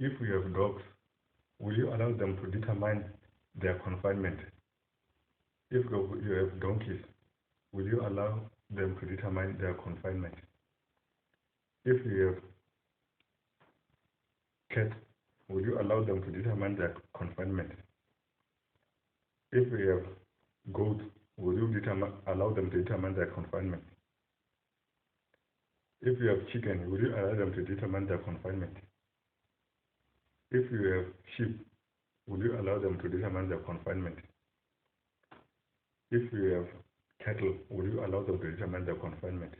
If you have dogs, will you allow them to determine their confinement? If you have donkeys, will you allow them to determine their confinement? If you have cats, will you allow them to determine their confinement? If you have goats, will you allow them to determine their confinement? If you have chicken, will you allow them to determine their confinement? If you have sheep, will you allow them to determine their confinement? If you have cattle, will you allow them to determine their confinement?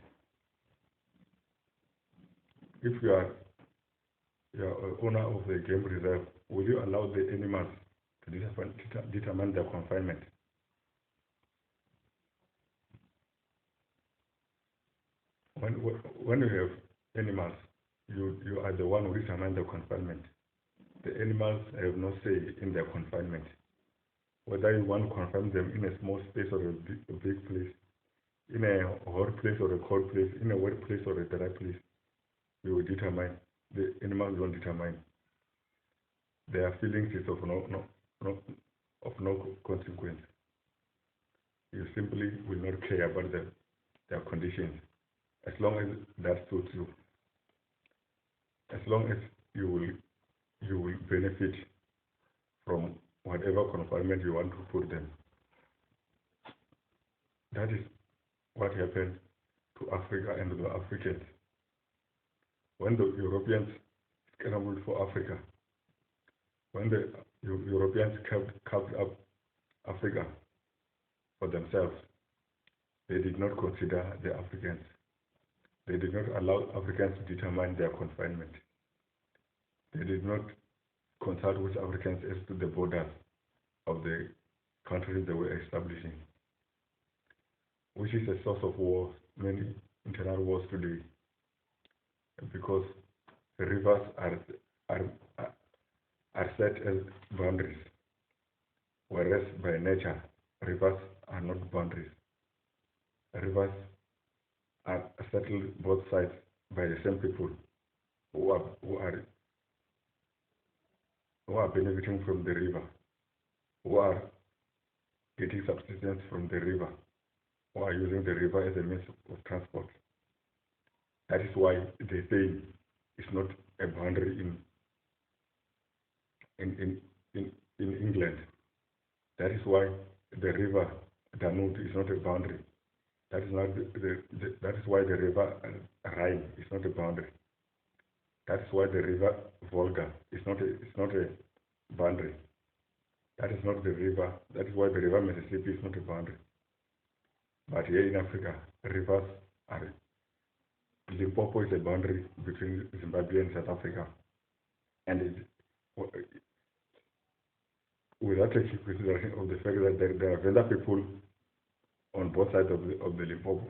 If you are owner of the game reserve, will you allow the animals to determine their confinement? When you have animals, you are the one who determines the confinement. The animals have no say in their confinement. Whether you want to confine them in a small space or a big place, in a hot place or a cold place, in a wet place or a dry place, you will determine. The animals don't determine. Their feelings is of no consequence. You simply will not care about their conditions, as long as that suits you. As long as you will benefit from whatever confinement you want to put them. That is what happened to Africa and the Africans. When the Europeans scrambled for Africa, when the Europeans carved up Africa for themselves, they did not consider the Africans. They did not allow Africans to determine their confinement. They did not consult with Africans as to the borders of the countries they were establishing, which is a source of wars, many internal wars today, because the rivers are set as boundaries, whereas by nature, rivers are not boundaries. Rivers are settled both sides by the same people who are benefiting from the river, who are getting subsistence from the river, who are using the river as a means of transport. That is why the Seine is not a boundary in England. That is why the river Danube is not a boundary. That is why the river Rhine is not a boundary. That is why the river Volga is not a boundary. That is why the river Mississippi is not a boundary. But here in Africa, rivers are. Limpopo is a boundary between Zimbabwe and South Africa, and without taking consideration of the fact that there are Venda people on both sides of the Limpopo,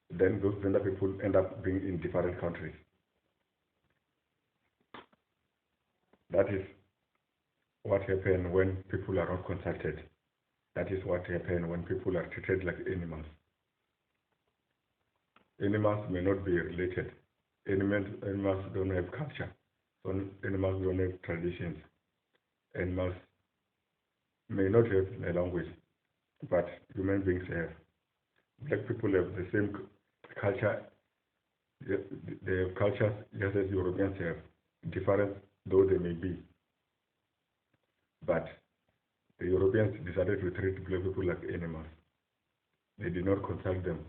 then those Venda people end up being in different countries. That is what happens when people are not consulted. That is what happens when people are treated like animals. Animals may not be related. Animals don't have culture. Animals don't have traditions. Animals may not have a language, but human beings have. Black people have the same culture. They have cultures just as Europeans have, different though they may be. But the Europeans decided to treat black people like animals. They did not consult them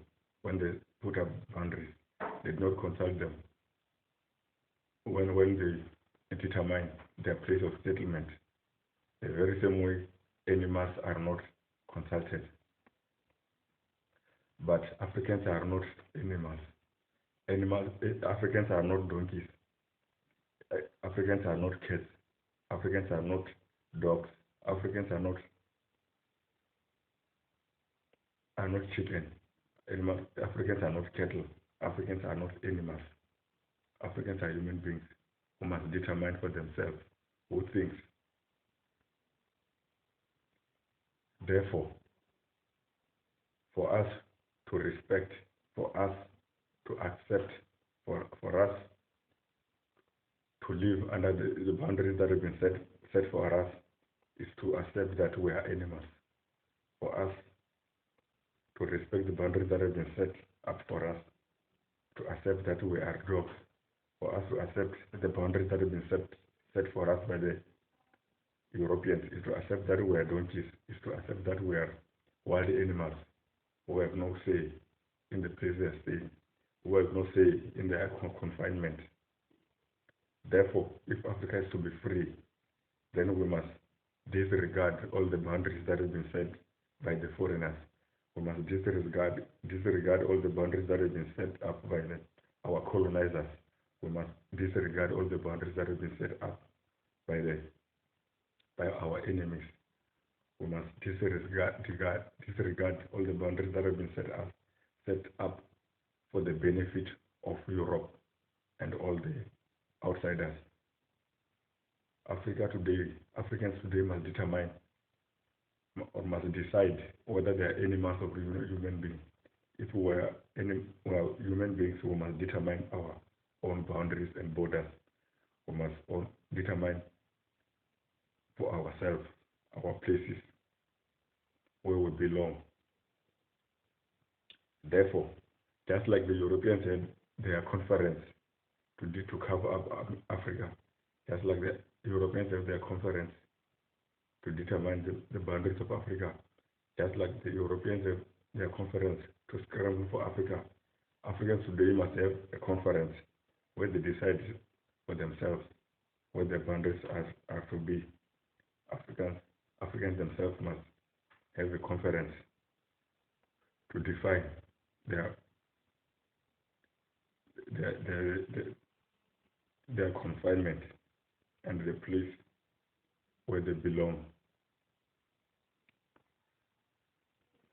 when they put up boundaries. They did not consult them when they determine their place of settlement. The very same way animals are not consulted. But Africans are not animals. Africans are not donkeys. Africans are not cats. Africans are not dogs. Africans are not chicken. Africans are not cattle. Africans are not animals. Africans are human beings who must determine for themselves who thinks. Therefore, for us to respect, for us to accept, for us to live under the boundaries that have been set for us is to accept that we are animals. For us to respect the boundaries that have been set up for us, to accept that we are dogs, for us to accept the boundaries that have been set for us by the Europeans, is to accept that we are donkeys, is to accept that we are wild animals who have no say in the place they are staying, who have no say in their confinement. Therefore, if Africa is to be free, then we must disregard all the boundaries that have been set by the foreigners. We must disregard all the boundaries that have been set up by our colonizers. We must disregard all the boundaries that have been set up by our enemies. We must disregard all the boundaries that have been set up for the benefit of Europe and all the outsiders. Africans today must determine or must decide whether they are animals or human beings. If we are human beings, we must determine our own boundaries and borders. We must determine for ourselves our places where we belong. Therefore, just like the Europeans had their conference to cover up Africa, just like the Europeans have their conference to determine the boundaries of Africa, just like the Europeans have their conference to scramble for Africa, Africans today must have a conference where they decide for themselves where their boundaries are to be. Africans themselves must have a conference to define their confinement and the place where they belong.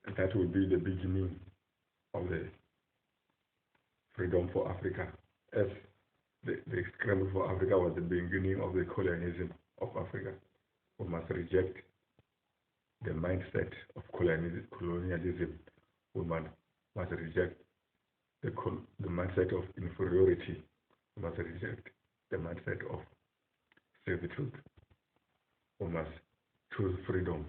And that will be the beginning of the freedom for Africa, as the scramble for Africa was the beginning of the colonialism of Africa. We must reject the mindset of colonialism. We must reject the mindset of inferiority. We must reject the mindset of servitude. We must choose freedom.